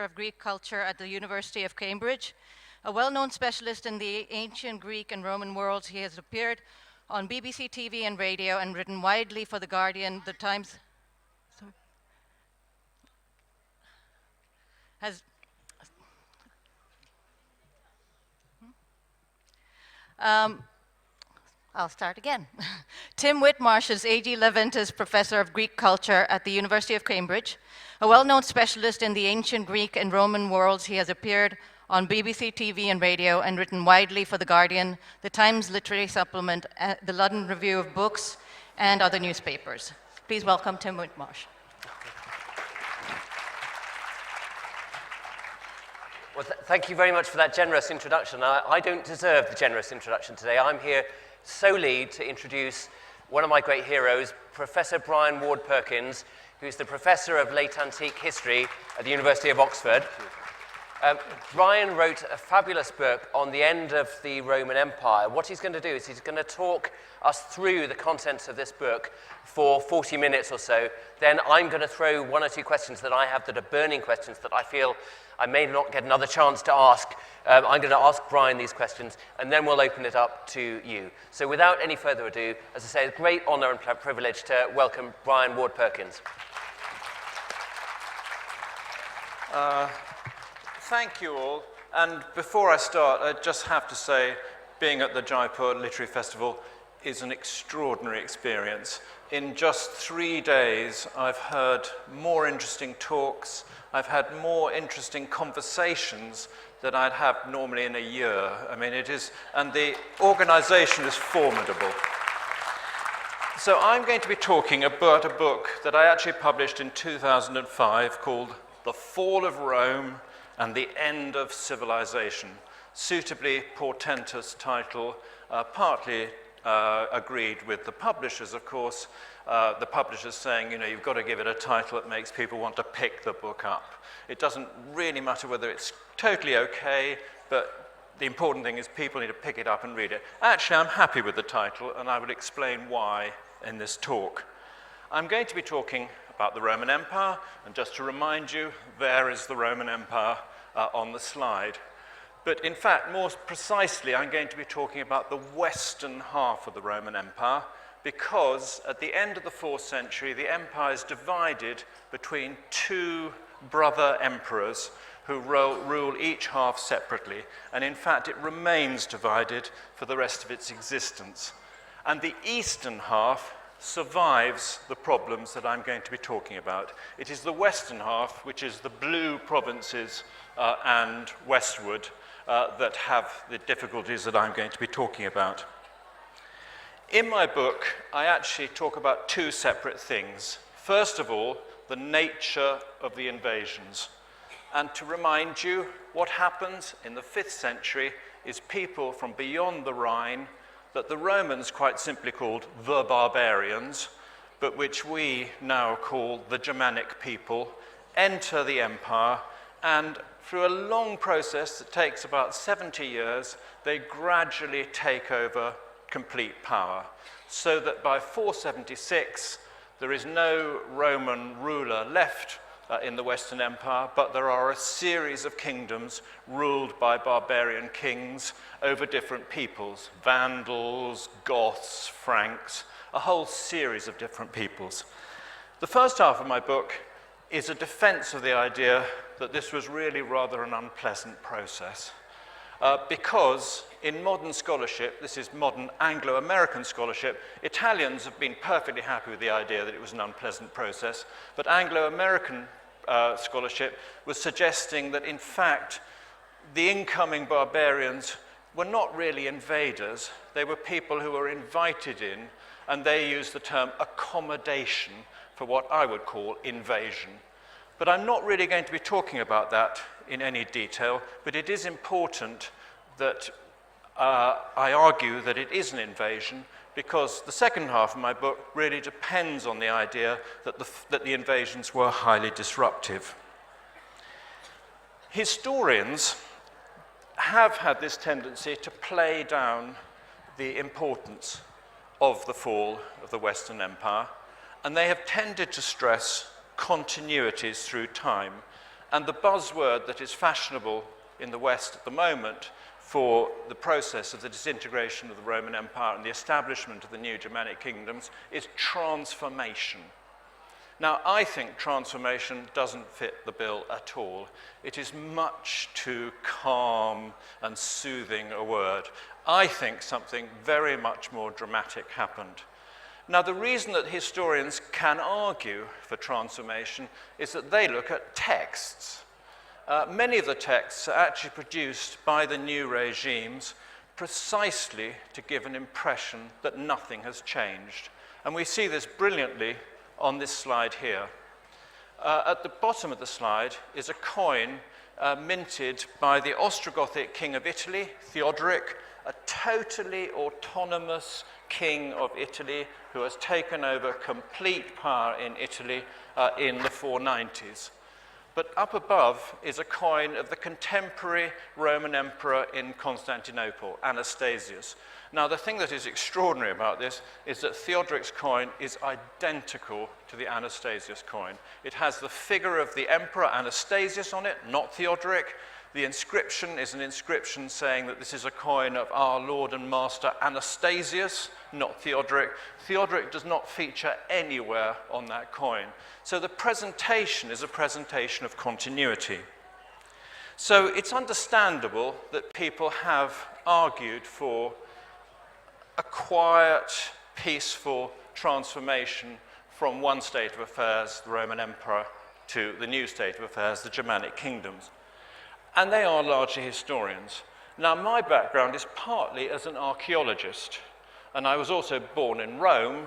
of Greek culture at the University of Cambridge. A well-known specialist in the ancient Greek and Roman worlds, he has appeared on BBC TV and radio and written widely for The Guardian, The Times. I'll start again. Tim Whitmarsh is A.G. Leventis Professor of Greek Culture at the University of Cambridge. A well-known specialist in the ancient Greek and Roman worlds, he has appeared on BBC TV and radio and written widely for The Guardian, The Times Literary Supplement, the London Review of Books, and other newspapers. Please welcome Tim Whitmarsh. Well, thank you very much for that generous introduction. I don't deserve the generous introduction today. I'm here solely to introduce one of my great heroes, Professor Bryan Ward-Perkins, who's the Professor of Late Antique History at the University of Oxford. Bryan wrote a fabulous book on the end of the Roman Empire. What he's going to do is he's going to talk us through the contents of this book for 40 minutes or so. Then I'm going to throw one or two questions that I have that are burning questions that I feel I may not get another chance to ask. I'm going to ask Bryan these questions, and then we'll open it up to you. So without any further ado, as I say, it's a great honor and privilege to welcome Bryan Ward-Perkins. Thank you all. And before I start, I just have to say, being at the Jaipur Literary Festival is an extraordinary experience. In just 3 days, I've heard more interesting talks, I've had more interesting conversations than I'd have normally in a year. I mean, it is, and the organization is formidable. So I'm going to be talking about a book that I actually published in 2005 called The Fall of Rome and the End of Civilization. Suitably portentous title, partly agreed with the publishers, of course. The publishers saying, you know, you've got to give it a title that makes people want to pick the book up. It doesn't really matter whether it's totally okay, but the important thing is people need to pick it up and read it. Actually, I'm happy with the title, and I will explain why in this talk. I'm going to be talking about the Roman Empire, and just to remind you, there is the Roman Empire on the slide. But in fact, more precisely, I'm going to be talking about the western half of the Roman Empire, because at the end of the 4th century, the empire is divided between two brother emperors who rule each half separately. And in fact, it remains divided for the rest of its existence. And the eastern half survives the problems that I'm going to be talking about. It is the western half, which is the blue provinces and westward, that have the difficulties that I'm going to be talking about. In my book, I actually talk about two separate things. First of all, the nature of the invasions. And to remind you, what happens in the 5th century is people from beyond the Rhine, that the Romans quite simply called the barbarians, but which we now call the Germanic people, enter the empire, and through a long process that takes about 70 years, they gradually take over complete power, so that by 476, there is no Roman ruler left in the Western Empire, but there are a series of kingdoms ruled by barbarian kings over different peoples, Vandals, Goths, Franks, a whole series of different peoples. The first half of my book is a defense of the idea that this was really rather an unpleasant process. Because in modern scholarship, this is modern Anglo-American scholarship, Italians have been perfectly happy with the idea that it was an unpleasant process, but Anglo-American scholarship was suggesting that in fact the incoming barbarians were not really invaders, they were people who were invited in, and they used the term accommodation for what I would call invasion. But I'm not really going to be talking about that in any detail, but it is important that I argue that it is an invasion, because the second half of my book really depends on the idea that the invasions were highly disruptive. Historians have had this tendency to play down the importance of the fall of the Western Empire, and they have tended to stress continuities through time. And the buzzword that is fashionable in the West at the moment for the process of the disintegration of the Roman Empire and the establishment of the new Germanic kingdoms is transformation. Now, I think transformation doesn't fit the bill at all. It is much too calm and soothing a word. I think something very much more dramatic happened. Now, the reason that historians can argue for transformation is that they look at texts. Many of the texts are actually produced by the new regimes precisely to give an impression that nothing has changed. And we see this brilliantly on this slide here. At the bottom of the slide is a coin minted by the Ostrogothic king of Italy, Theodoric, a totally autonomous king of Italy who has taken over complete power in Italy in the 490s. But up above is a coin of the contemporary Roman emperor in Constantinople, Anastasius. Now, the thing that is extraordinary about this is that Theodoric's coin is identical to the Anastasius coin. It has the figure of the emperor Anastasius on it, not Theodoric. The inscription is an inscription saying that this is a coin of our Lord and Master Anastasius, not Theodoric. Theodoric does not feature anywhere on that coin. So the presentation is a presentation of continuity. So it's understandable that people have argued for a quiet, peaceful transformation from one state of affairs, the Roman Empire, to the new state of affairs, the Germanic kingdoms. And they are largely historians. Now, my background is partly as an archaeologist, and I was also born in Rome,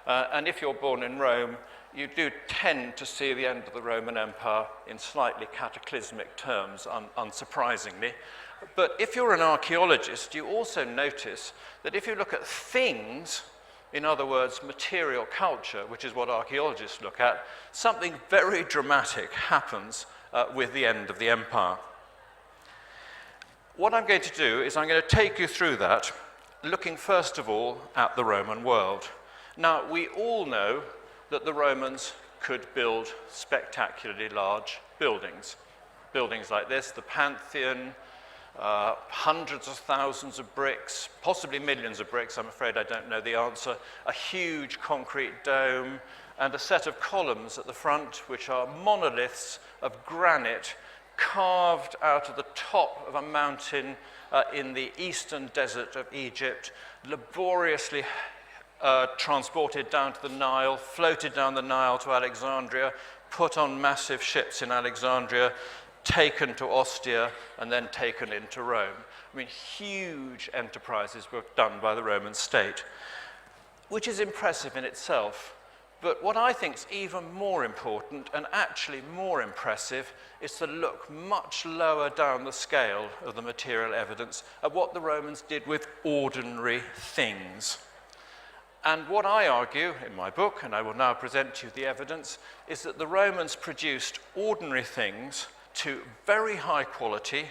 and if you're born in Rome, you do tend to see the end of the Roman Empire in slightly cataclysmic terms, unsurprisingly. But if you're an archaeologist, you also notice that if you look at things, in other words, material culture, which is what archaeologists look at, something very dramatic happens with the end of the empire. What I'm going to do is I'm going to take you through that, looking first of all at the Roman world. Now, we all know that the Romans could build spectacularly large buildings. Buildings like this, the Pantheon, hundreds of thousands of bricks, possibly millions of bricks, I'm afraid I don't know the answer, a huge concrete dome, and a set of columns at the front, which are monoliths of granite carved out of the top of a mountain in the eastern desert of Egypt, laboriously transported down to the Nile, floated down the Nile to Alexandria, put on massive ships in Alexandria, taken to Ostia, and then taken into Rome. I mean, huge enterprises were done by the Roman state, which is impressive in itself. But what I think is even more important, and actually more impressive, is to look much lower down the scale of the material evidence at what the Romans did with ordinary things. And what I argue in my book, and I will now present to you the evidence, is that the Romans produced ordinary things to very high quality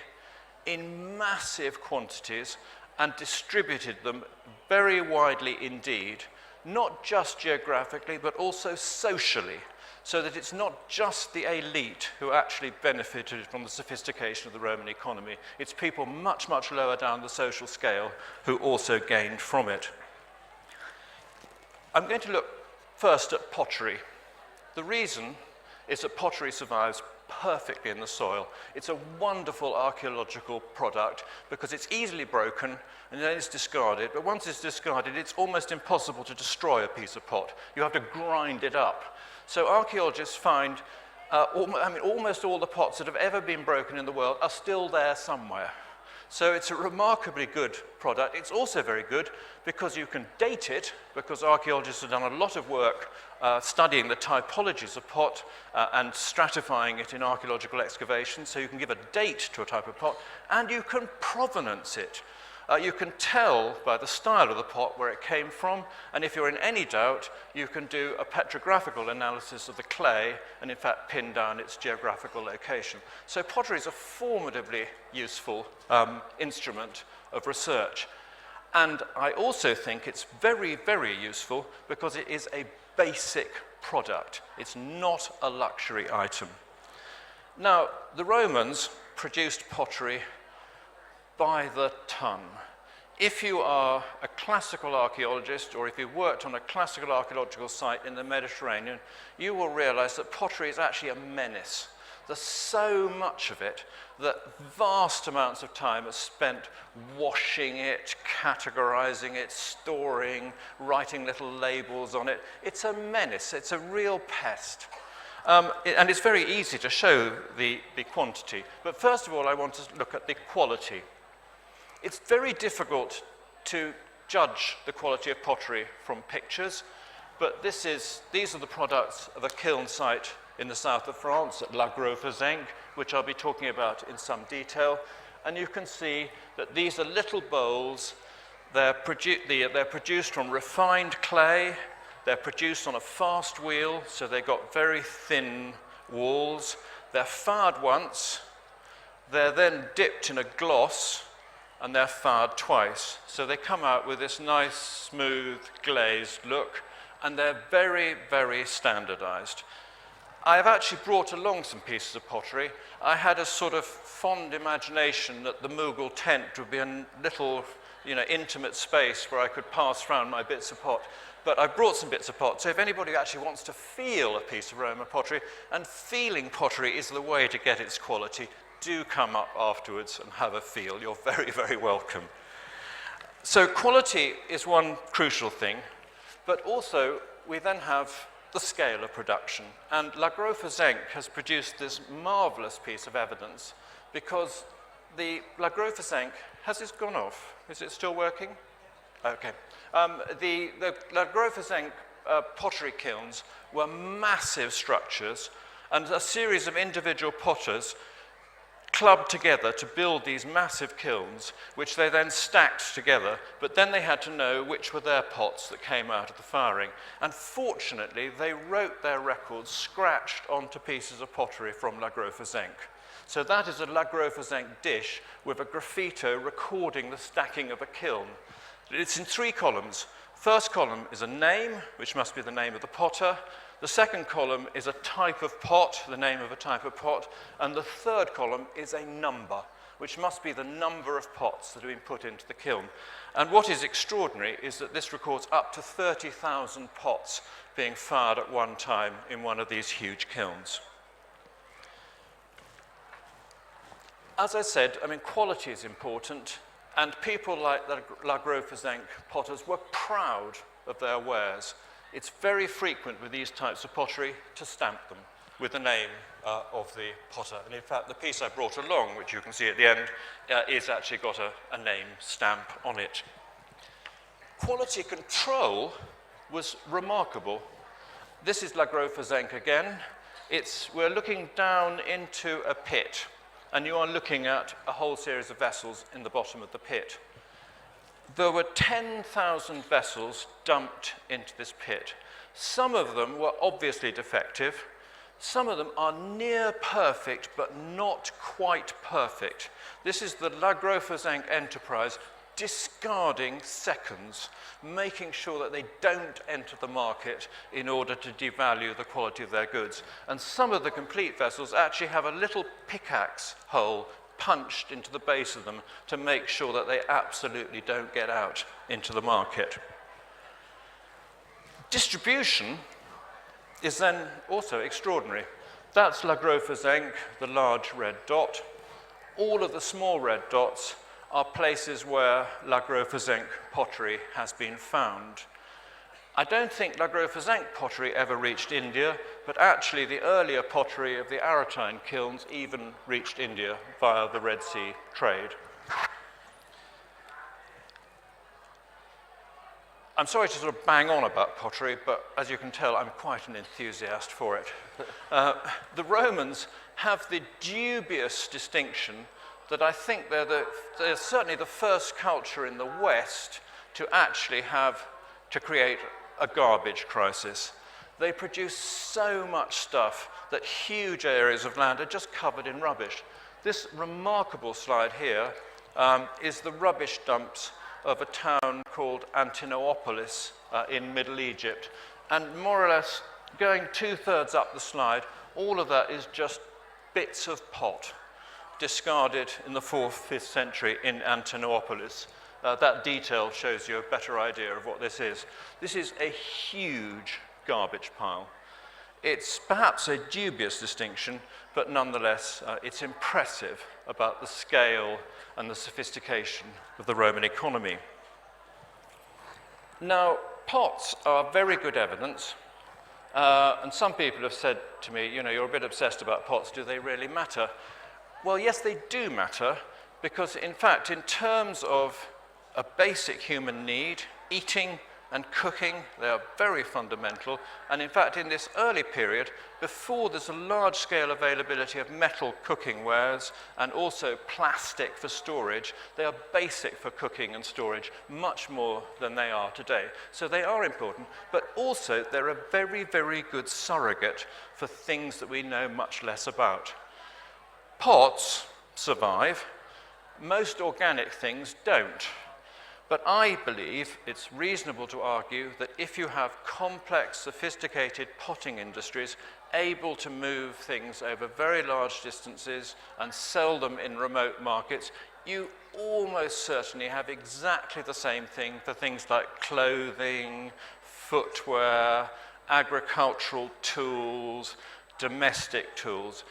in massive quantities and distributed them very widely indeed, not just geographically, but also socially, so that it's not just the elite who actually benefited from the sophistication of the Roman economy. It's people much, much lower down the social scale who also gained from it. I'm going to look first at pottery. The reason is that pottery survives perfectly in the soil. It's a wonderful archaeological product because it's easily broken and then it's discarded. But once it's discarded, it's almost impossible to destroy a piece of pot. You have to grind it up. So archaeologists find almost all the pots that have ever been broken in the world are still there somewhere. So it's a remarkably good product. It's also very good because you can date it, because archaeologists have done a lot of work studying the typologies of pot and stratifying it in archaeological excavations, so you can give a date to a type of pot, and you can provenance it. You can tell by the style of the pot where it came from, and if you're in any doubt, you can do a petrographical analysis of the clay and in fact pin down its geographical location. So pottery is a formidably useful instrument of research. And I also think it's very, very useful because it is a basic product. It's not a luxury item. Now, the Romans produced pottery by the ton. If you are a classical archaeologist, or if you worked on a classical archaeological site in the Mediterranean, you will realize that pottery is actually a menace. There's so much of it that vast amounts of time are spent washing it, categorizing it, storing, writing little labels on it. It's a menace. It's a real pest. And it's very easy to show the quantity. But first of all, I want to look at the quality. It's very difficult to judge the quality of pottery from pictures, but these are the products of a kiln site in the south of France at La Grofa, which I'll be talking about in some detail. And you can see that these are little bowls. They're produced from refined clay. They're produced on a fast wheel, so they've got very thin walls. They're fired once. They're then dipped in a gloss, and they're fired twice. So they come out with this nice, smooth, glazed look, and they're very, very standardized. I've actually brought along some pieces of pottery. I had a sort of fond imagination that the Mughal tent would be a little, intimate space where I could pass around my bits of pot. But I brought some bits of pot, so if anybody actually wants to feel a piece of Roman pottery, and feeling pottery is the way to get its quality, do come up afterwards and have a feel. You're very, very welcome. So quality is one crucial thing, but also we then have the scale of production. And La Grofa has produced this marvelous piece of evidence, because the La Grofa has this gone off? Is it still working? Okay. The La Grofa pottery kilns were massive structures, and a series of individual potters clubbed together to build these massive kilns, which they then stacked together, but then they had to know which were their pots that came out of the firing. And fortunately, they wrote their records scratched onto pieces of pottery from La Grofa. So that is a La Grofa dish with a graffito recording the stacking of a kiln. It's in 3 columns. First column is a name, which must be the name of the potter. The second column is a type of pot, the name of a type of pot, and the third column is a number, which must be the number of pots that have been put into the kiln. And what is extraordinary is that this records up to 30,000 pots being fired at one time in one of these huge kilns. As I said, quality is important, and people like the La Grofa potters were proud of their wares. It's very frequent with these types of pottery to stamp them with the name of the potter. And in fact, the piece I brought along, which you can see at the end, is actually got a name stamp on it. Quality control was remarkable. This is La Grofa again. We're looking down into a pit, and you are looking at a whole series of vessels in the bottom of the pit. There were 10,000 vessels dumped into this pit. Some of them were obviously defective. Some of them are near perfect, but not quite perfect. This is the La Grofa enterprise discarding seconds, making sure that they don't enter the market in order to devalue the quality of their goods. And some of the complete vessels actually have a little pickaxe hole punched into the base of them to make sure that they absolutely don't get out into the market. Distribution is then also extraordinary. That's La Grofa the large red dot. All of the small red dots are places where La Grofa pottery has been found. I don't think La Grofa pottery ever reached India, but actually the earlier pottery of the Aretine kilns even reached India via the Red Sea trade. I'm sorry to sort of bang on about pottery, but as you can tell, I'm quite an enthusiast for it. The Romans have the dubious distinction that I think they're certainly the first culture in the West to actually to create a garbage crisis. They produce so much stuff that huge areas of land are just covered in rubbish. This remarkable slide here is the rubbish dumps of a town called Antinopolis in Middle Egypt. And more or less, going 2/3 up the slide, all of that is just bits of pot discarded in the 4th, 5th century in Antinopolis. That detail shows you a better idea of what this is. This is a huge garbage pile. It's perhaps a dubious distinction, but nonetheless, it's impressive about the scale and the sophistication of the Roman economy. Now, pots are very good evidence, and some people have said to me, you know, you're a bit obsessed about pots, do they really matter? Well, yes, they do matter, because in fact, in terms of a basic human need, eating and cooking, they are very fundamental. And in fact, in this early period, before there's a large-scale availability of metal cooking wares and also plastic for storage, they are basic for cooking and storage, much more than they are today. So they are important, but also they're a very, very good surrogate for things that we know much less about. Pots survive. Most organic things don't. But I believe it's reasonable to argue that if you have complex, sophisticated potting industries able to move things over very large distances and sell them in remote markets, you almost certainly have exactly the same thing for things like clothing, footwear, agricultural tools, domestic tools.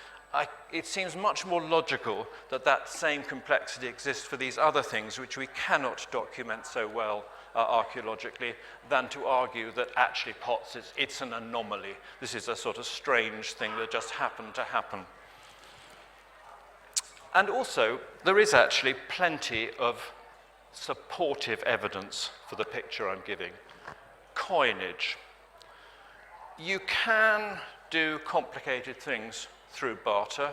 It seems much more logical that that same complexity exists for these other things which we cannot document so well archaeologically than to argue that actually pots, it's an anomaly. This is a sort of strange thing that just happened to happen. And also, there is actually plenty of supportive evidence for the picture I'm giving. Coinage. You can do complicated things through barter,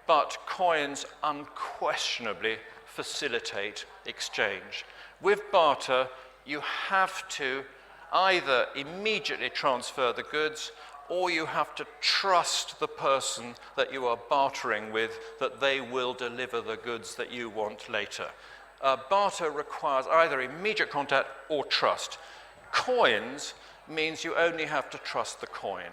but coins unquestionably facilitate exchange. With barter, you have to either immediately transfer the goods, or you have to trust the person that you are bartering with that they will deliver the goods that you want later. Barter requires either immediate contact or trust. Coins means you only have to trust the coin.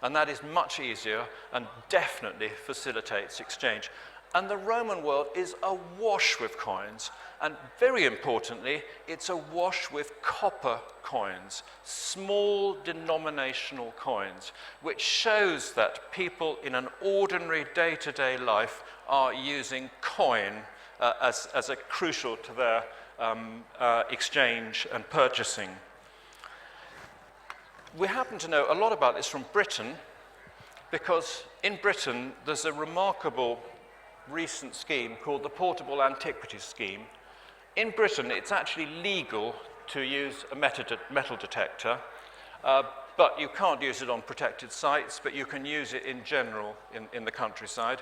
And that is much easier and definitely facilitates exchange. And the Roman world is awash with coins. And very importantly, it's awash with copper coins, small denominational coins, which shows that people in an ordinary day-to-day life are using coin as a crucial to their exchange and purchasing. We happen to know a lot about this from Britain, because in Britain there's a remarkable recent scheme called the Portable Antiquities Scheme. In Britain, it's actually legal to use a metal detector, but you can't use it on protected sites, but you can use it in general in the countryside.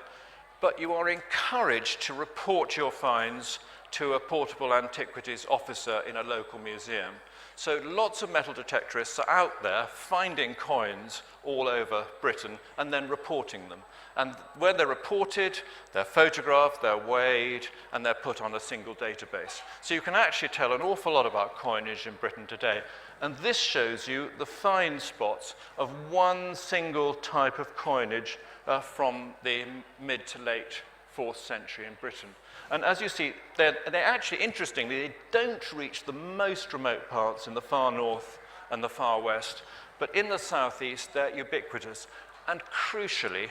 But you are encouraged to report your finds to a portable antiquities officer in a local museum. So lots of metal detectorists are out there finding coins all over Britain and then reporting them. And when they're reported, they're photographed, they're weighed, and they're put on a single database. So you can actually tell an awful lot about coinage in Britain today. And this shows you the find spots of one single type of coinage from the mid to late 4th century in Britain. And as you see, they're actually, interestingly, they don't reach the most remote parts in the far north and the far west, but in the southeast, they're ubiquitous. And crucially,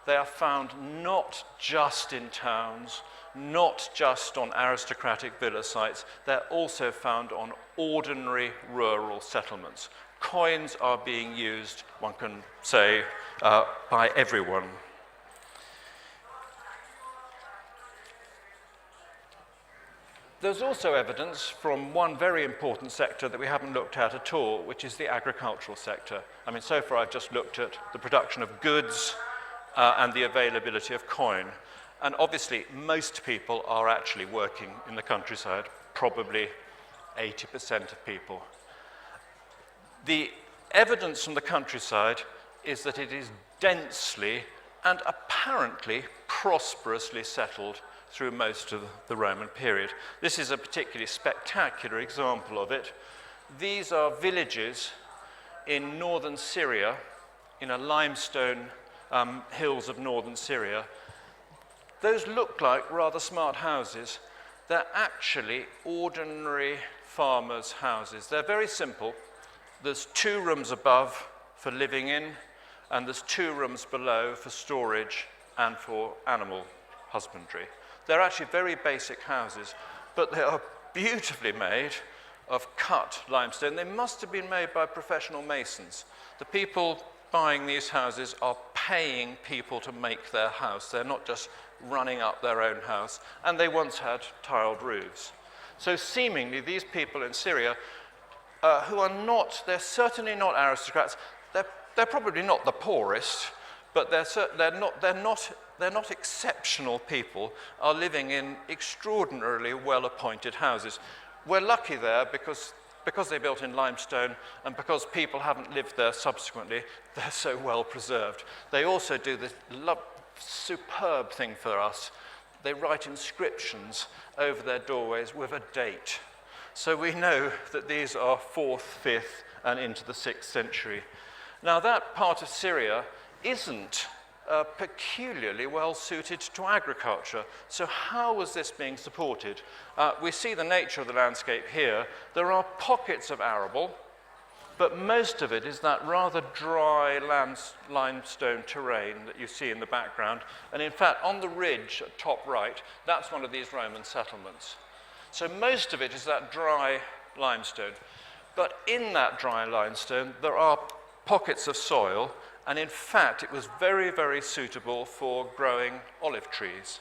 they are found not just in towns, not just on aristocratic villa sites, they're also found on ordinary rural settlements. Coins are being used, one can say, by everyone. There's also evidence from one very important sector that we haven't looked at all, which is the agricultural sector. I mean, so far I've just looked at the production of goods and the availability of coin. And obviously, most people are actually working in the countryside, probably 80% of people. The evidence from the countryside is that it is densely and apparently prosperously settled through most of the Roman period. This is a particularly spectacular example of it. These are villages in northern Syria in a limestone hills of northern Syria. Those look like rather smart houses. They're actually ordinary farmers' houses. They're very simple. There's 2 rooms above for living in, and there's 2 rooms below for storage and for animal husbandry. They're actually very basic houses, but they are beautifully made of cut limestone. They must have been made by professional masons. The people buying these houses are paying people to make their house. They're not just running up their own house, and they once had tiled roofs. So seemingly these people in Syria, who are not, they're certainly not aristocrats, they're probably not the poorest, but they're not exceptional people, are living in extraordinarily well-appointed houses. We're lucky there because they're built in limestone and because people haven't lived there subsequently, they're so well preserved. They also do this superb thing for us. They write inscriptions over their doorways with a date. So we know that these are 4th, 5th, and into the 6th century. Now that part of Syria isn't peculiarly well suited to agriculture. So how was this being supported? We see the nature of the landscape here. There are pockets of arable, but most of it is that rather dry limestone terrain that you see in the background. And in fact, on the ridge at top right, that's one of these Roman settlements. So most of it is that dry limestone. But in that dry limestone, there are pockets of soil, and in fact, it was very, very suitable for growing olive trees.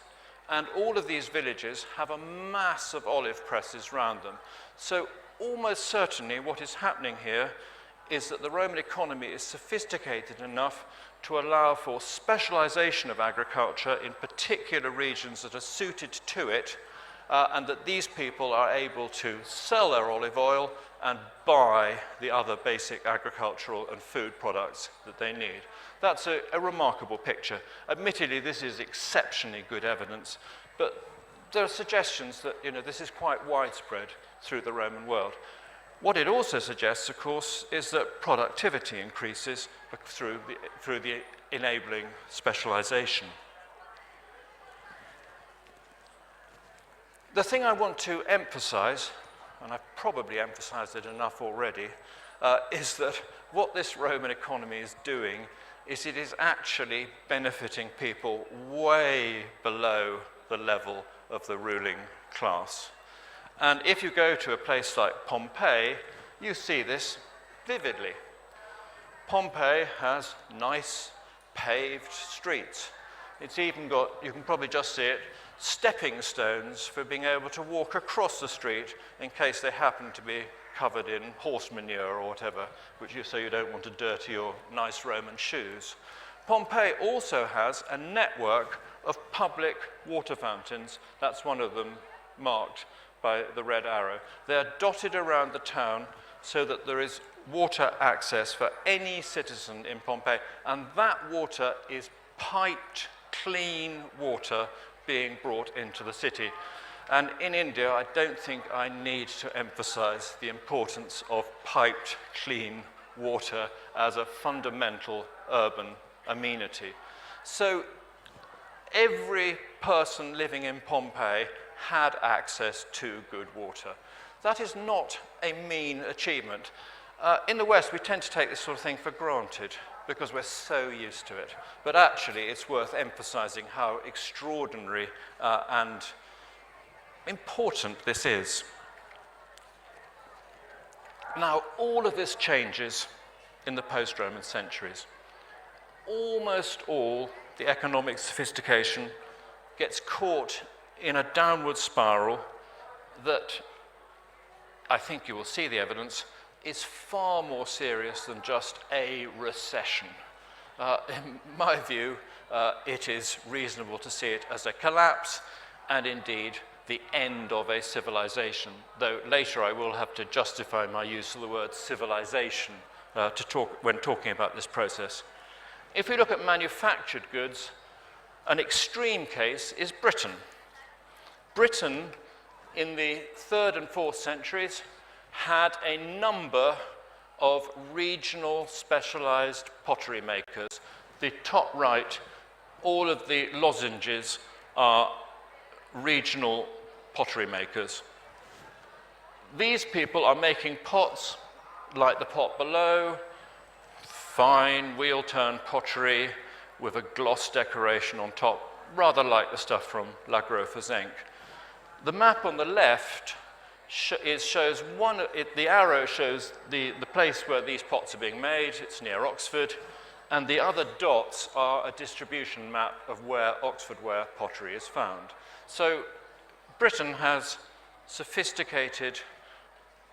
And all of these villages have a mass of olive presses around them. So almost certainly what is happening here is that the Roman economy is sophisticated enough to allow for specialization of agriculture in particular regions that are suited to it, and that these people are able to sell their olive oil and buy the other basic agricultural and food products that they need. That's a remarkable picture. Admittedly, this is exceptionally good evidence, but there are suggestions that this is quite widespread through the Roman world. What it also suggests, of course, is that productivity increases through the enabling specialization. The thing I want to emphasize, and I've probably emphasized it enough already, is that what this Roman economy is doing is it is actually benefiting people way below the level of the ruling class. And if you go to a place like Pompeii, you see this vividly. Pompeii has nice paved streets. It's even got, you can probably just see it, stepping stones for being able to walk across the street in case they happen to be covered in horse manure or whatever, so you don't want to dirty your nice Roman shoes. Pompeii also has a network of public water fountains. That's one of them marked by the red arrow. They're dotted around the town so that there is water access for any citizen in Pompeii, and that water is piped, clean water being brought into the city. And in India, I don't think I need to emphasize the importance of piped, clean water as a fundamental urban amenity. So every person living in Pompeii had access to good water. That is not a mean achievement. In the West, we tend to take this sort of thing for granted because we're so used to it. But actually, it's worth emphasizing how extraordinary and important this is. Now, all of this changes in the post-Roman centuries. Almost all the economic sophistication gets caught in a downward spiral that, I think you will see the evidence, is far more serious than just a recession. In my view, it is reasonable to see it as a collapse and indeed the end of a civilization, though later I will have to justify my use of the word civilization when talking about this process. If we look at manufactured goods, an extreme case is Britain. Britain, in the 3rd and 4th centuries, had a number of regional specialized pottery makers. the top right, all of the lozenges are regional pottery makers. These people are making pots like the pot below, fine wheel-turned pottery with a gloss decoration on top, rather like the stuff from La Grofa zinc. The map on the left shows the arrow shows the place where these pots are being made. It's near Oxford. And the other dots are a distribution map of where Oxford ware pottery is found. So Britain has sophisticated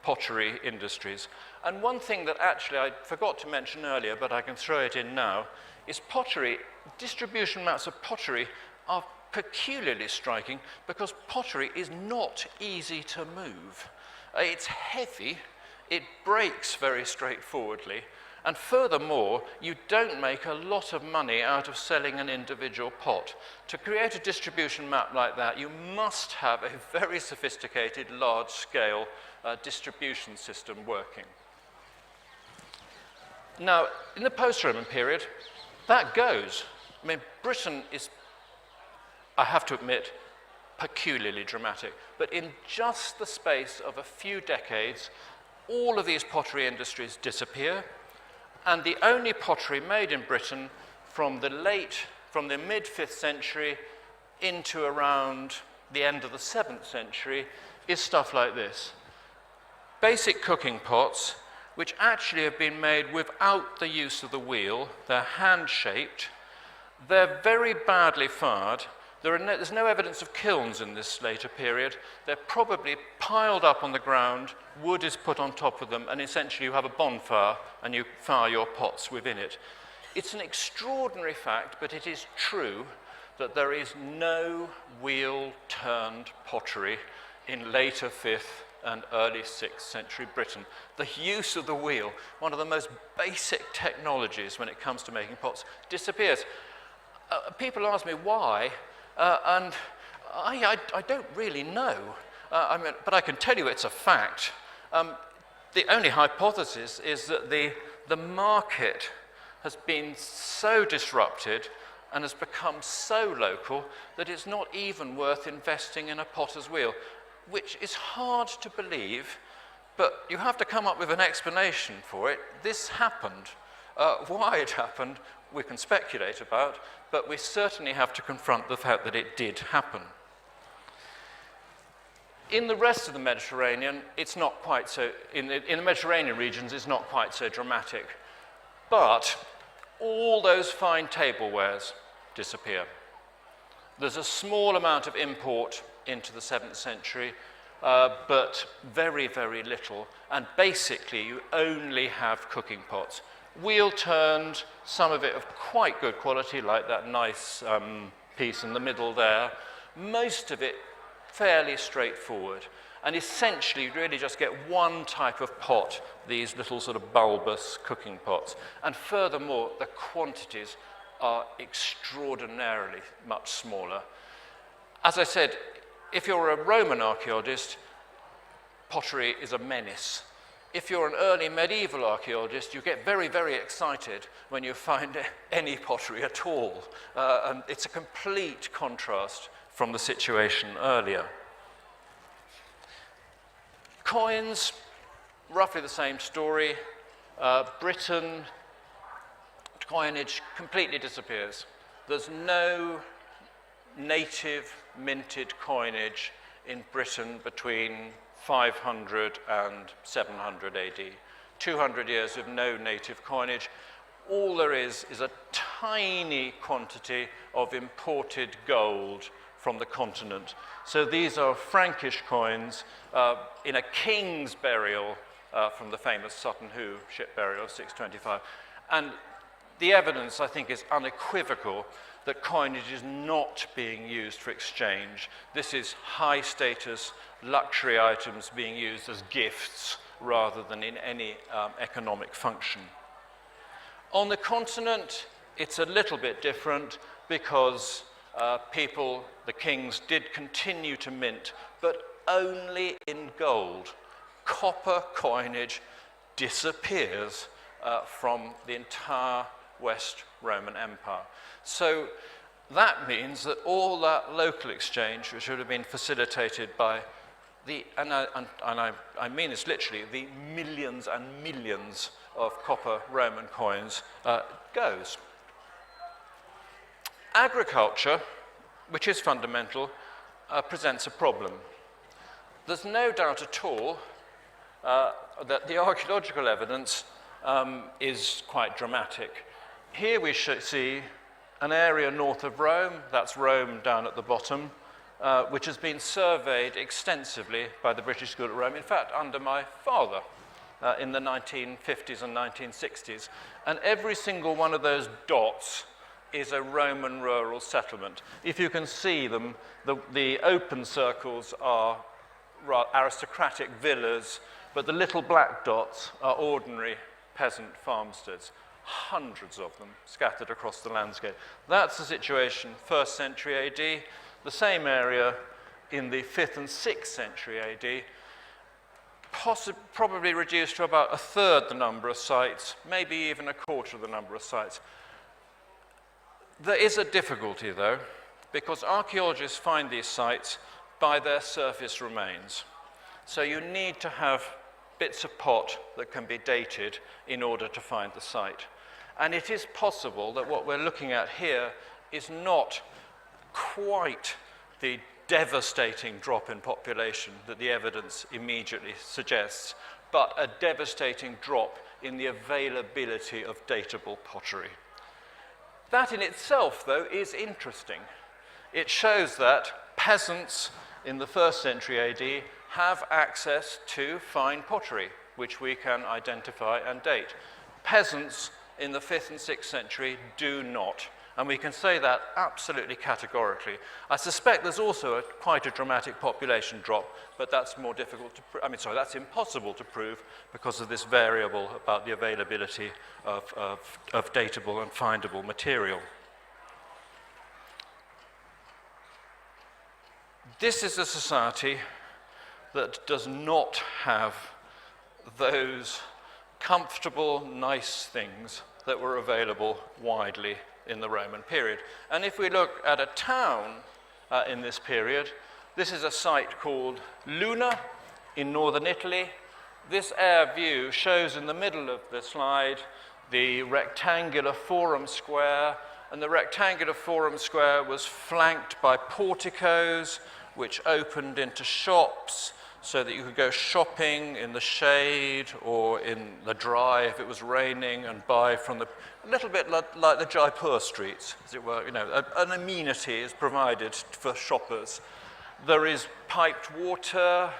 pottery industries. And one thing that actually I forgot to mention earlier, but I can throw it in now, is pottery. Distribution maps of pottery are peculiarly striking because pottery is not easy to move. It's heavy, it breaks very straightforwardly, and furthermore, you don't make a lot of money out of selling an individual pot. To create a distribution map like that, you must have a very sophisticated, large-scale distribution system working. Now, in the post-Roman period, that goes. I mean, Britain is, I have to admit, peculiarly dramatic. But in just the space of a few decades, all of these pottery industries disappear, and the only pottery made in Britain from the mid-5th century into around the end of the 7th century is stuff like this. Basic cooking pots, which actually have been made without the use of the wheel. They're hand-shaped. They're very badly fired. There's no evidence of kilns in this later period. They're probably piled up on the ground, wood is put on top of them, and essentially you have a bonfire and you fire your pots within it. It's an extraordinary fact, but it is true that there is no wheel-turned pottery in later 5th and early 6th century Britain. The use of the wheel, one of the most basic technologies when it comes to making pots, disappears. People ask me why, and I don't really know. But I can tell you it's a fact. The only hypothesis is that the market has been so disrupted and has become so local that it's not even worth investing in a potter's wheel, which is hard to believe, but you have to come up with an explanation for it. This happened. Why it happened, we can speculate about, but we certainly have to confront the fact that it did happen. In the rest of the Mediterranean, it's not quite so, in the Mediterranean regions, it's not quite so dramatic. But all those fine tablewares disappear. There's a small amount of import into the 7th century, but very, very little. And basically, you only have cooking pots. Wheel-turned, some of it of quite good quality, like that nice piece in the middle there. Most of it fairly straightforward. And essentially, you really just get one type of pot, these little sort of bulbous cooking pots. And furthermore, the quantities are extraordinarily much smaller. As I said, if you're a Roman archaeologist, pottery is a menace. If you're an early medieval archaeologist, you get very, very excited when you find any pottery at all. And it's a complete contrast from the situation earlier. Coins, roughly the same story. Britain, coinage completely disappears. There's no native minted coinage in Britain between 500 and 700 AD. 200 years of no native coinage. All there is a tiny quantity of imported gold from the continent. So these are Frankish coins in a king's burial from the famous Sutton Hoo ship burial of 625. And the evidence, I think, is unequivocal that coinage is not being used for exchange. This is high status luxury items being used as gifts rather than in any economic function. On the continent, it's a little bit different because the kings did continue to mint, but only in gold. Copper coinage disappears from the entire West Roman Empire. So that means that all that local exchange, which would have been facilitated by I mean this literally, the millions and millions of copper Roman coins goes. Agriculture, which is fundamental, presents a problem. There's no doubt at all that the archaeological evidence is quite dramatic. Here we see an area north of Rome, that's Rome down at the bottom, which has been surveyed extensively by the British School at Rome, in fact, under my father in the 1950s and 1960s. And every single one of those dots is a Roman rural settlement. If you can see them, the open circles are aristocratic villas, but the little black dots are ordinary peasant farmsteads. Hundreds of them scattered across the landscape. That's the situation 1st century AD. The same area in the 5th and 6th century AD, probably reduced to about a third the number of sites, maybe even a quarter of the number of sites. There is a difficulty, though, because archaeologists find these sites by their surface remains. So you need to have bits of pot that can be dated in order to find the site. And it is possible that what we're looking at here is not quite the devastating drop in population that the evidence immediately suggests, but a devastating drop in the availability of datable pottery. That in itself, though, is interesting. It shows that peasants in the 1st century AD have access to fine pottery, which we can identify and date. Peasants in the 5th and 6th century do not. And we can say that absolutely categorically. I suspect there's also quite a dramatic population drop, but that's more difficult to that's impossible to prove because of this variable about the availability of datable and findable material. This is a society that does not have those comfortable, nice things that were available widely in the Roman period. And if we look at a town in this period, this is a site called Luna in northern Italy. This air view shows in the middle of the slide the rectangular forum square, and the rectangular forum square was flanked by porticos which opened into shops so that you could go shopping in the shade or in the dry if it was raining and buy from a little bit like the Jaipur streets, as it were. An amenity is provided for shoppers. There is piped water,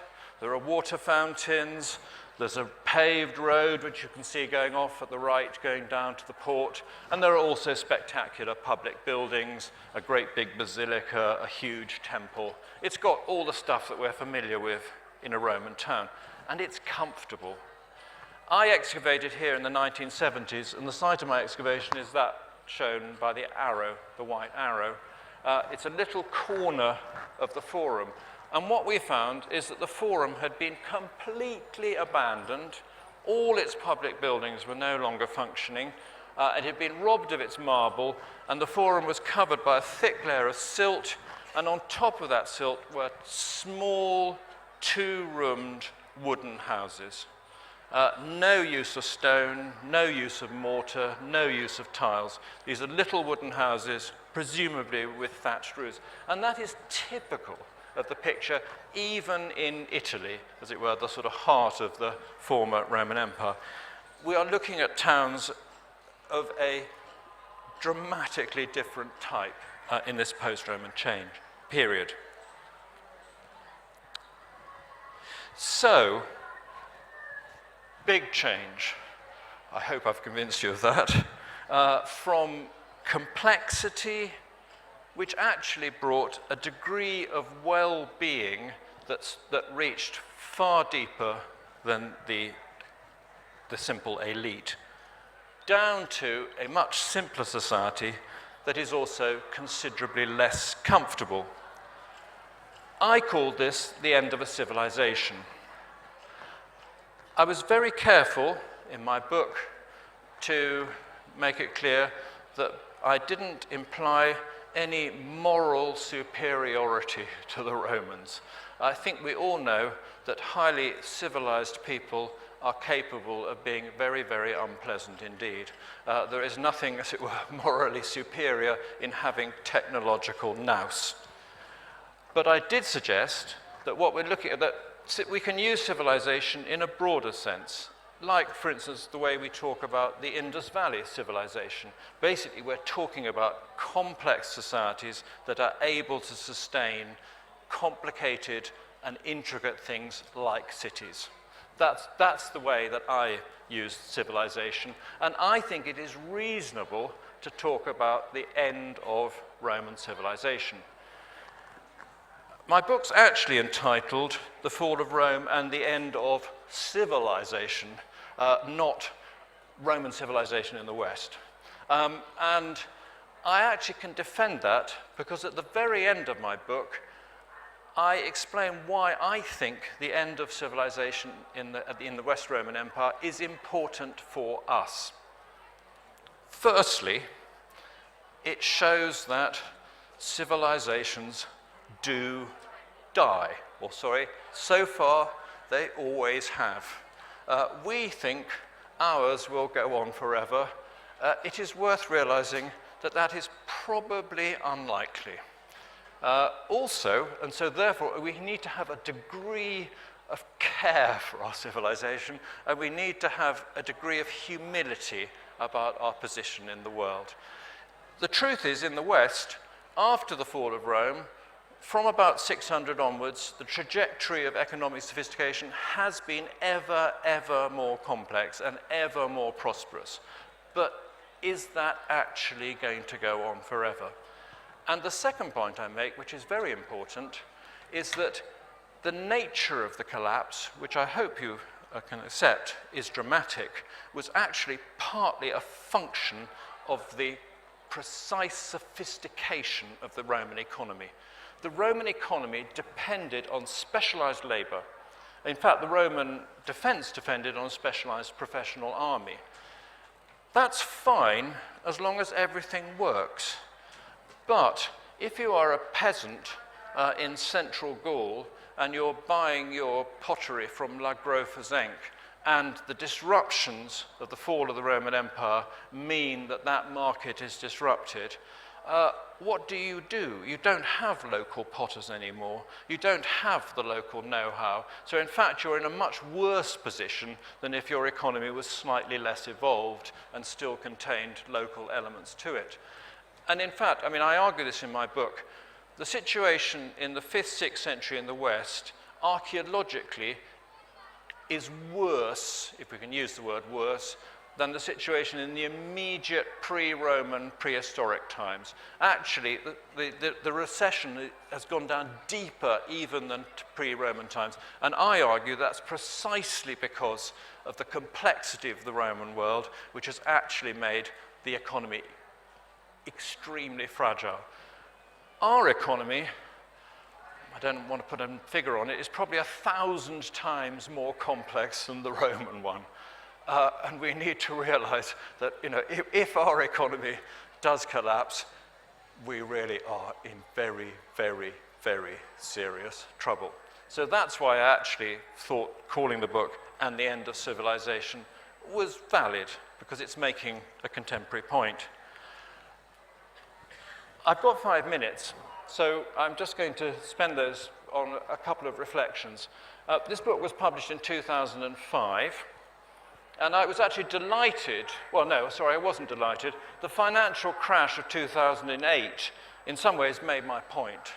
there are water fountains, there's a paved road which you can see going off at the right, going down to the port, and there are also spectacular public buildings, a great big basilica, a huge temple. It's got all the stuff that we're familiar with in a Roman town, and it's comfortable. I excavated here in the 1970s, and the site of my excavation is that shown by the arrow, the white arrow. It's a little corner of the forum, and what we found is that the forum had been completely abandoned. All its public buildings were no longer functioning. It had been robbed of its marble, and the forum was covered by a thick layer of silt, and on top of that silt were small, two-roomed wooden houses. No use of stone, no use of mortar, no use of tiles. These are little wooden houses, presumably with thatched roofs. And that is typical of the picture, even in Italy, as it were, the sort of heart of the former Roman Empire. We are looking at towns of a dramatically different type in this post-Roman period. So, big change. I hope I've convinced you of that. From complexity, which actually brought a degree of well-being that reached far deeper than the simple elite, down to a much simpler society that is also considerably less comfortable. I called this the end of a civilization. I was very careful in my book to make it clear that I didn't imply any moral superiority to the Romans. I think we all know that highly civilized people are capable of being very, very unpleasant indeed. There is nothing, as it were, morally superior in having technological nous. But I did suggest that what we're looking at, that we can use civilization in a broader sense, like, for instance, the way we talk about the Indus Valley civilization. Basically, we're talking about complex societies that are able to sustain complicated and intricate things like cities. That's the way that I use civilization, and I think it is reasonable to talk about the end of Roman civilization. My book's actually entitled The Fall of Rome and the End of Civilization, not Roman civilization in the West. And I actually can defend that because at the very end of my book, I explain why I think the end of civilization in the West Roman Empire is important for us. Firstly, it shows that civilizations do die, so far they always have. We think ours will go on forever. It is worth realizing that that is probably unlikely. Also, and so therefore, we need to have a degree of care for our civilization, and we need to have a degree of humility about our position in the world. The truth is, in the West, after the fall of Rome, from about 600 onwards, the trajectory of economic sophistication has been ever more complex and ever more prosperous. But is that actually going to go on forever? And the second point I make, which is very important, is that the nature of the collapse, which I hope you can accept is dramatic, was actually partly a function of the precise sophistication of the Roman economy. The Roman economy depended on specialized labor. In fact, the Roman defense depended on a specialized professional army. That's fine as long as everything works. But if you are a peasant in central Gaul and you're buying your pottery from La Grofa Zinc, and the disruptions of the fall of the Roman Empire mean that that market is disrupted, what do? You don't have local potters anymore. You don't have the local know-how. So in fact, you're in a much worse position than if your economy was slightly less evolved and still contained local elements to it. And in fact, I argue this in my book, the situation in the 5th, 6th century in the West, archaeologically, is worse, if we can use the word worse, than the situation in the immediate pre-Roman, prehistoric times. Actually, the recession has gone down deeper even than pre-Roman times. And I argue that's precisely because of the complexity of the Roman world, which has actually made the economy extremely fragile. Our economy, I don't want to put a figure on it, is probably 1,000 times more complex than the Roman one. And we need to realize that, if our economy does collapse, we really are in very, very, very serious trouble. So that's why I actually thought calling the book "And the End of Civilization" was valid, because it's making a contemporary point. I've got 5 minutes, so I'm just going to spend those on a couple of reflections. This book was published in 2005, and I was actually delighted. Well, no, sorry, I wasn't delighted. The financial crash of 2008 in some ways made my point.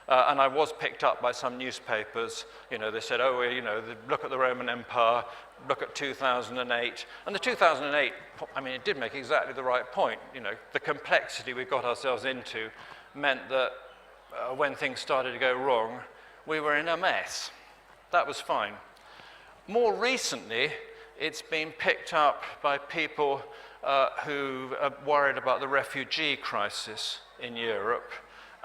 And I was picked up by some newspapers. They said, look at the Roman Empire, look at 2008. And the 2008, it did make exactly the right point. The complexity we got ourselves into meant that when things started to go wrong, we were in a mess. That was fine. More recently, it's been picked up by people who are worried about the refugee crisis in Europe.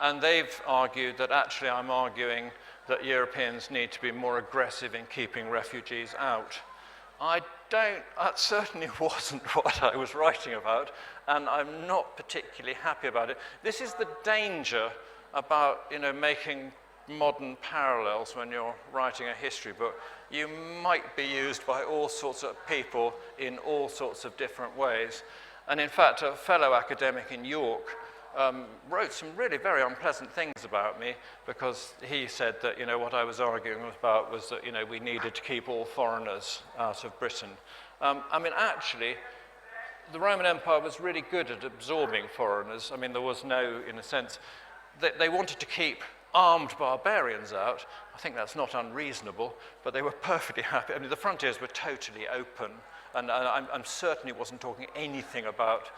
And they've argued that actually I'm arguing that Europeans need to be more aggressive in keeping refugees out. I that certainly wasn't what I was writing about, and I'm not particularly happy about it. This is the danger about, making modern parallels when you're writing a history book. You might be used by all sorts of people in all sorts of different ways. And in fact, a fellow academic in York wrote some really very unpleasant things about me because he said that, what I was arguing about was that, we needed to keep all foreigners out of Britain. Actually, the Roman Empire was really good at absorbing foreigners. There was no, in a sense, they wanted to keep armed barbarians out. I think that's not unreasonable, but they were perfectly happy. The frontiers were totally open, and I'm certainly wasn't talking anything about,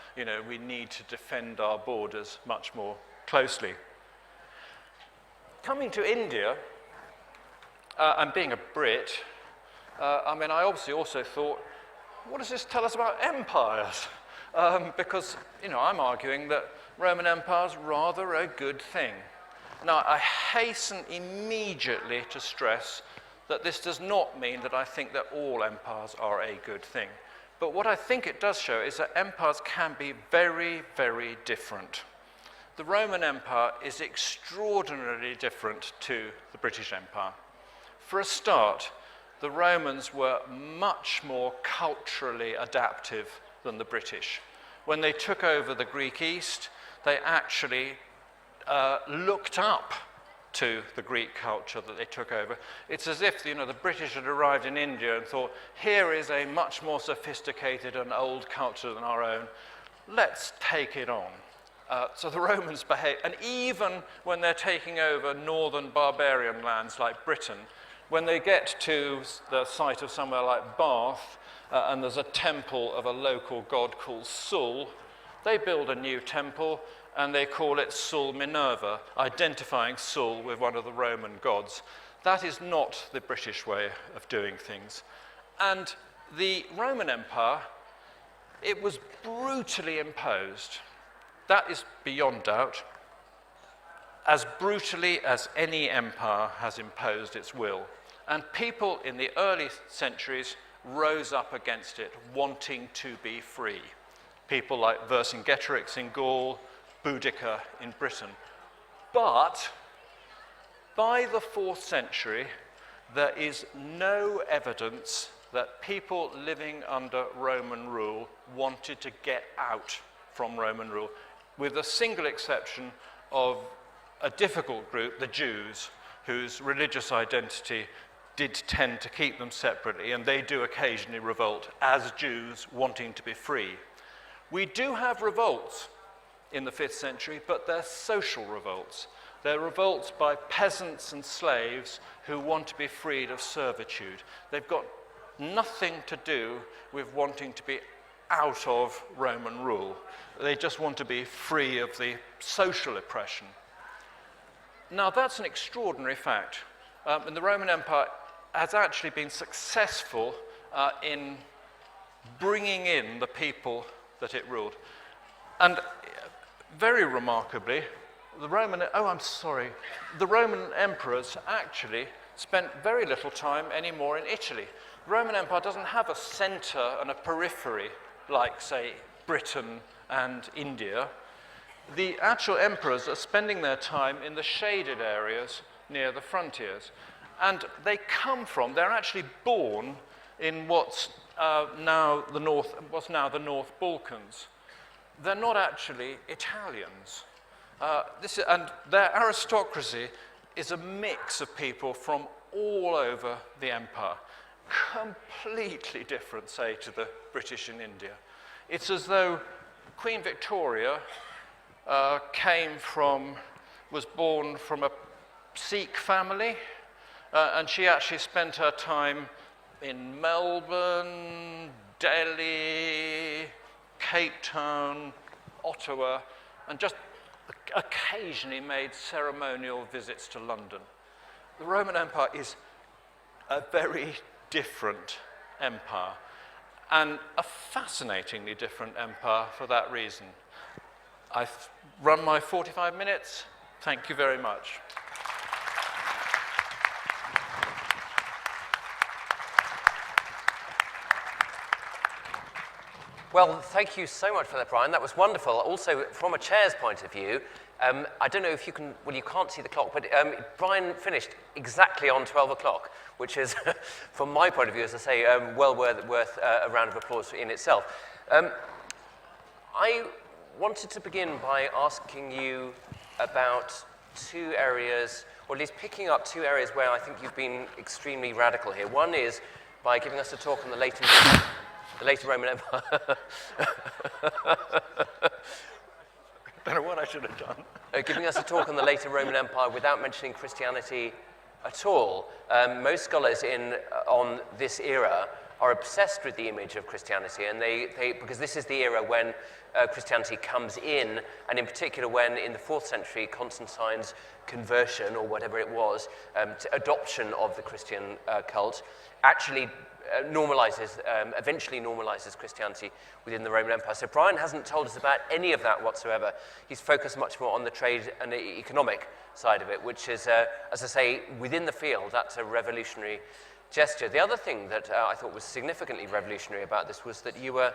we need to defend our borders much more closely. Coming to India, and being a Brit, I obviously also thought, what does this tell us about empires? Because, I'm arguing that Roman Empire is rather a good thing. Now, I hasten immediately to stress that this does not mean that I think that all empires are a good thing. But what I think it does show is that empires can be very, very different. The Roman Empire is extraordinarily different to the British Empire. For a start, the Romans were much more culturally adaptive than the British. When they took over the Greek East, they actually looked up to the Greek culture that they took over. It's as if, the British had arrived in India and thought, here is a much more sophisticated and old culture than our own. Let's take it on. So the Romans behave, and even when they're taking over northern barbarian lands like Britain, when they get to the site of somewhere like Bath, and there's a temple of a local god called Sul, they build a new temple, and they call it Sul Minerva, identifying Sul with one of the Roman gods. That is not the British way of doing things. And the Roman Empire, it was brutally imposed. That is beyond doubt. As brutally as any empire has imposed its will. And people in the early centuries rose up against it, wanting to be free. People like Vercingetorix in Gaul, Boudicca in Britain. But by the 4th century, there is no evidence that people living under Roman rule wanted to get out from Roman rule, with the single exception of a difficult group, the Jews, whose religious identity did tend to keep them separately, and they do occasionally revolt as Jews wanting to be free. We do have revolts in the 5th century, but they're social revolts. They're revolts by peasants and slaves who want to be freed of servitude. They've got nothing to do with wanting to be out of Roman rule. They just want to be free of the social oppression. Now, that's an extraordinary fact. And the Roman Empire has actually been successful in bringing in the people that it ruled. And very remarkably, the Roman emperors actually spent very little time anymore in Italy. The Roman Empire doesn't have a center and a periphery like, say, Britain and India. The actual emperors are spending their time in the shaded areas near the frontiers. And they're actually born in what's now the North Balkans. They're not actually Italians. And their aristocracy is a mix of people from all over the empire. Completely different, say, to the British in India. It's as though Queen Victoria was born from a Sikh family, and she actually spent her time in Melbourne, Delhi, Cape Town, Ottawa, and just occasionally made ceremonial visits to London. The Roman Empire is a very different empire, and a fascinatingly different empire for that reason. I've run my 45 minutes. Thank you very much. Well, thank you so much for that, Brian. That was wonderful. Also, from a chair's point of view, I don't know if you can, well, you can't see the clock, but Brian finished exactly on 12 o'clock, which is, from my point of view, as I say, well worth a round of applause in itself. I wanted to begin by asking you about two areas, or at least picking up two areas where I think you've been extremely radical here. One is by giving us a talk on the later Roman Empire. Don't know what I should have done. Giving us a talk on the later Roman Empire without mentioning Christianity at all. Most scholars on this era are obsessed with the image of Christianity, and because this is the era when Christianity comes in, and in particular when in the 4th century Constantine's conversion, or whatever it was, adoption of the Christian cult, actually eventually normalizes Christianity within the Roman Empire. So Brian hasn't told us about any of that whatsoever. He's focused much more on the trade and the economic side of it, which is, as I say, within the field, that's a revolutionary gesture. The other thing that I thought was significantly revolutionary about this was that you were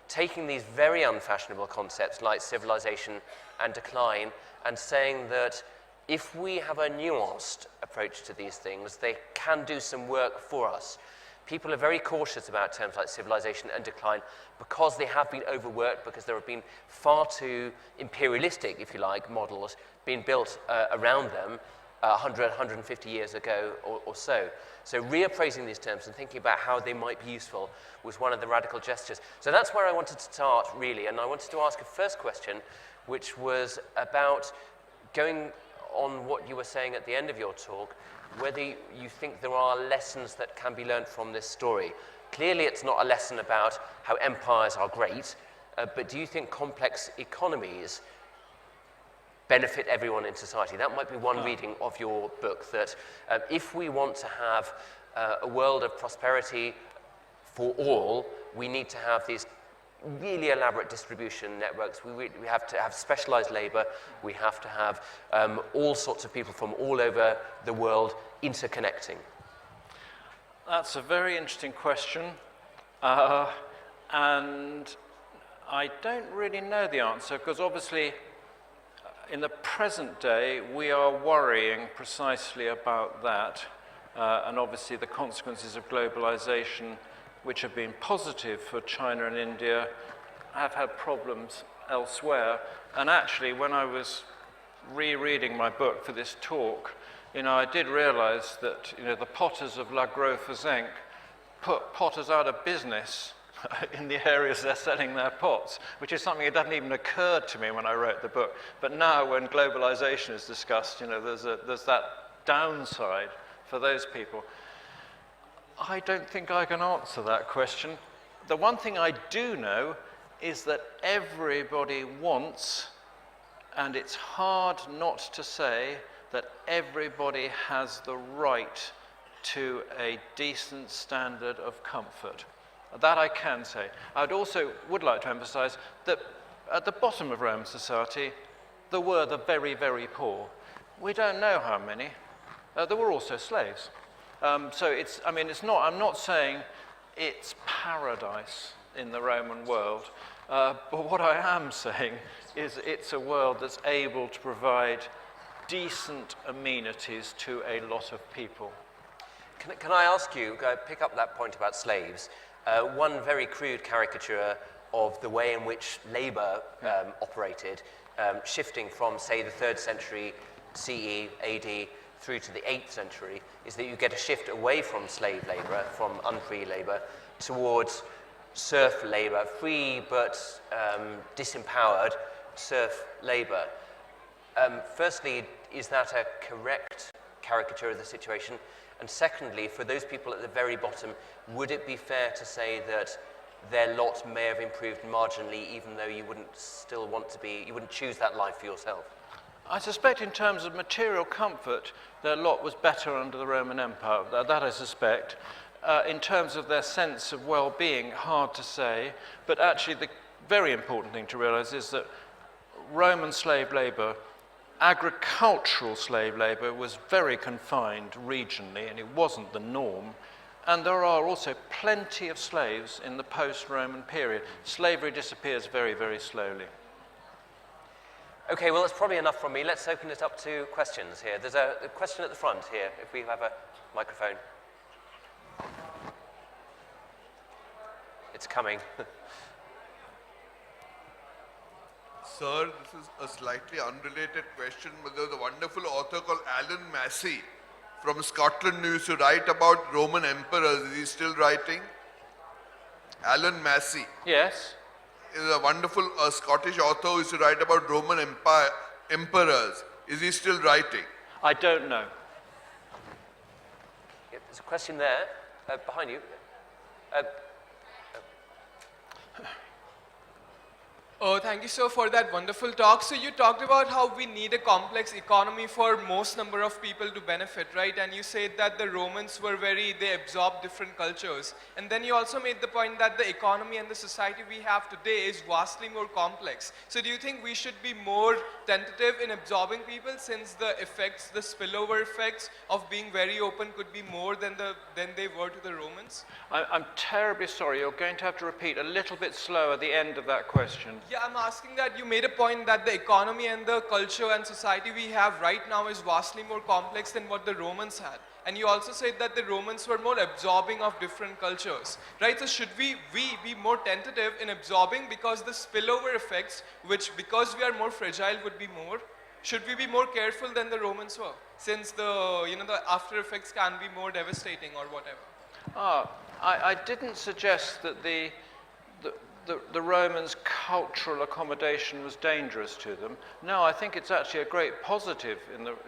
taking these very unfashionable concepts like civilization and decline and saying that if we have a nuanced approach to these things, they can do some work for us. People are very cautious about terms like civilization and decline because they have been overworked, because there have been far too imperialistic, if you like, models being built around them 100, 150 years ago or so. So reappraising these terms and thinking about how they might be useful was one of the radical gestures. So that's where I wanted to start, really, and I wanted to ask a first question, which was about going on what you were saying at the end of your talk, whether you think there are lessons that can be learned from this story. Clearly it's not a lesson about how empires are great, but do you think complex economies benefit everyone in society? That might be one reading of your book, that if we want to have a world of prosperity for all, we need to have these really elaborate distribution networks. We have to have specialized labor. We have to have all sorts of people from all over the world interconnecting. That's a very interesting question. And I don't really know the answer, because obviously in the present day we are worrying precisely about that. And obviously the consequences of globalization, which have been positive for China and India, have had problems elsewhere. And actually, when I was rereading my book for this talk, I did realize that the potters of La Grofa put potters out of business in the areas they're selling their pots, which is something that hadn't even occurred to me when I wrote the book. But now, when globalization is discussed, there's that downside for those people. I don't think I can answer that question. The one thing I do know is that everybody wants, and it's hard not to say, that everybody has the right to a decent standard of comfort. That I can say. I would like to emphasize that at the bottom of Roman society, there were the very, very poor. We don't know how many. There were also slaves. So I'm not saying it's paradise in the Roman world, but what I am saying is it's a world that's able to provide decent amenities to a lot of people. Can I ask you, pick up that point about slaves, one very crude caricature of the way in which labor operated, shifting from, say, the 3rd century CE, AD, through to the 8th century, is that you get a shift away from slave labor, from unfree labor, towards serf labor, free but disempowered serf labor. Firstly, is that a correct caricature of the situation? And secondly, for those people at the very bottom, would it be fair to say that their lot may have improved marginally, even though you wouldn't choose that life for yourself? I suspect in terms of material comfort, their lot was better under the Roman Empire. That I suspect. In terms of their sense of well-being, hard to say. But actually, the very important thing to realize is that Roman slave labor, agricultural slave labor, was very confined regionally, and it wasn't the norm. And there are also plenty of slaves in the post-Roman period. Slavery disappears very, very slowly. Okay, well, that's probably enough from me. Let's open it up to questions here. There's a question at the front here, if we have a microphone. It's coming. Sir, this is a slightly unrelated question, but there was a wonderful author called Alan Massey from Scotland who used to write about Roman emperors. Is he still writing? Alan Massey Yes? is a wonderful Scottish author who used to write about Roman emperors. Is he still writing? I don't know. Yeah, there's a question there, behind you. Thank you, sir, for that wonderful talk. So you talked about how we need a complex economy for most number of people to benefit, right? And you said that the Romans were they absorbed different cultures. And then you also made the point that the economy and the society we have today is vastly more complex. So do you think we should be more tentative in absorbing people, since the effects, the spillover effects of being very open could be more than they were to the Romans? I'm terribly sorry. You're going to have to repeat a little bit slower the end of that question. Yeah, I'm asking that you made a point that the economy and the culture and society we have right now is vastly more complex than what the Romans had. And you also said that the Romans were more absorbing of different cultures, right? So should we be more tentative in absorbing, because the spillover effects, which because we are more fragile would be more? Should we be more careful than the Romans were, since the after effects can be more devastating or whatever? I didn't suggest that the Romans' cultural accommodation was dangerous to them. No, I think it's actually a great positive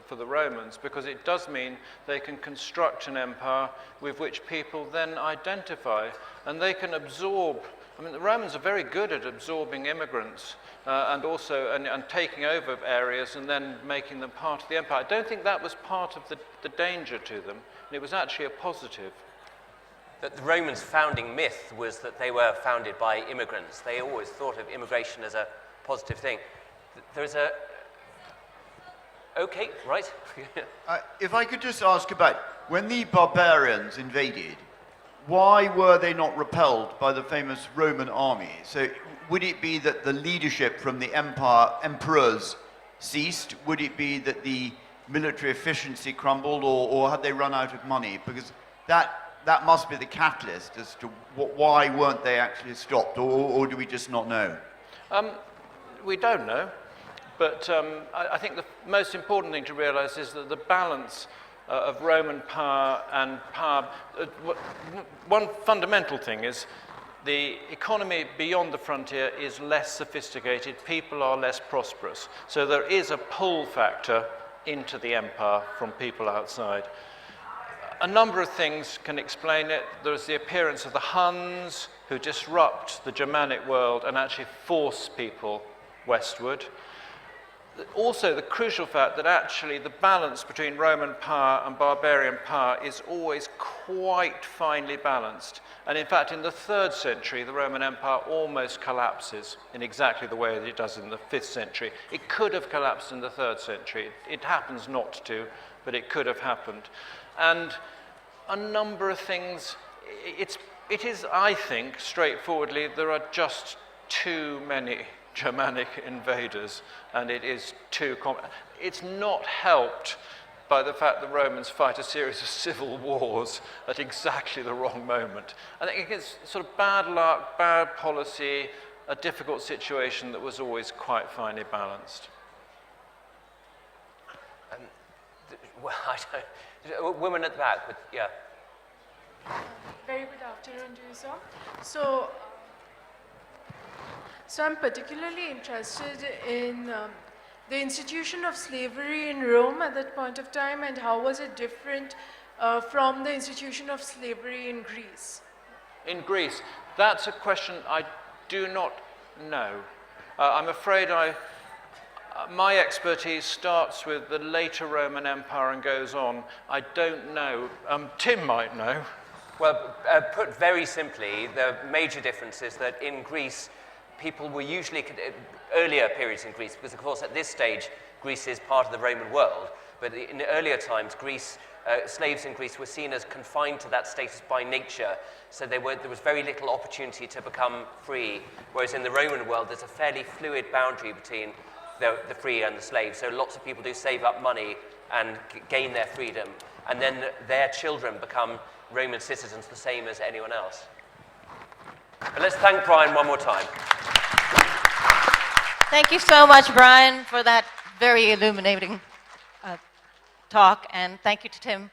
for the Romans, because it does mean they can construct an empire with which people then identify, and they can absorb. I mean, the Romans are very good at absorbing immigrants and also and taking over areas and then making them part of the empire. I don't think that was part of the danger to them. It was actually a positive. That the Romans' founding myth was that they were founded by immigrants. They always thought of immigration as a positive thing. There's a... Okay, right. If I could just ask about, when the barbarians invaded, why were they not repelled by the famous Roman army? So would it be that the leadership from the emperors ceased? Would it be that the military efficiency crumbled, or had they run out of money? Because that must be the catalyst as to why weren't they actually stopped, or do we just not know? We don't know, but I think the most important thing to realize is that the balance of Roman power and power, one fundamental thing is the economy beyond the frontier is less sophisticated, people are less prosperous. So there is a pull factor into the empire from people outside. A number of things can explain it. There's the appearance of the Huns, who disrupt the Germanic world and actually force people westward. Also, the crucial fact that actually the balance between Roman power and barbarian power is always quite finely balanced. And in fact, in the 3rd century, the Roman Empire almost collapses in exactly the way that it does in the 5th century. It could have collapsed in the 3rd century. It happens not to, but it could have happened. And a number of things, it is, I think, straightforwardly, there are just too many Germanic invaders, and it is too it's not helped by the fact that Romans fight a series of civil wars at exactly the wrong moment. I think it's sort of bad luck, bad policy, a difficult situation that was always quite finely balanced. Well, I don't... Women at the back, yeah. Very good afternoon to you, sir. So I'm particularly interested in the institution of slavery in Rome at that point of time, and how was it different from the institution of slavery in Greece? In Greece, that's a question I do not know. I'm afraid my expertise starts with the later Roman Empire and goes on. I don't know. Tim might know. Well, put very simply, the major difference is that in Greece, people were usually, earlier periods in Greece, because of course at this stage, Greece is part of the Roman world, but in earlier times, Greece slaves in Greece were seen as confined to that status by nature, so there was very little opportunity to become free, whereas in the Roman world there's a fairly fluid boundary between the free and the slave. So lots of people do save up money and gain their freedom, and then their children become Roman citizens the same as anyone else. But let's thank Bryan one more time. Thank you so much, Bryan, for that very illuminating talk, and thank you to Tim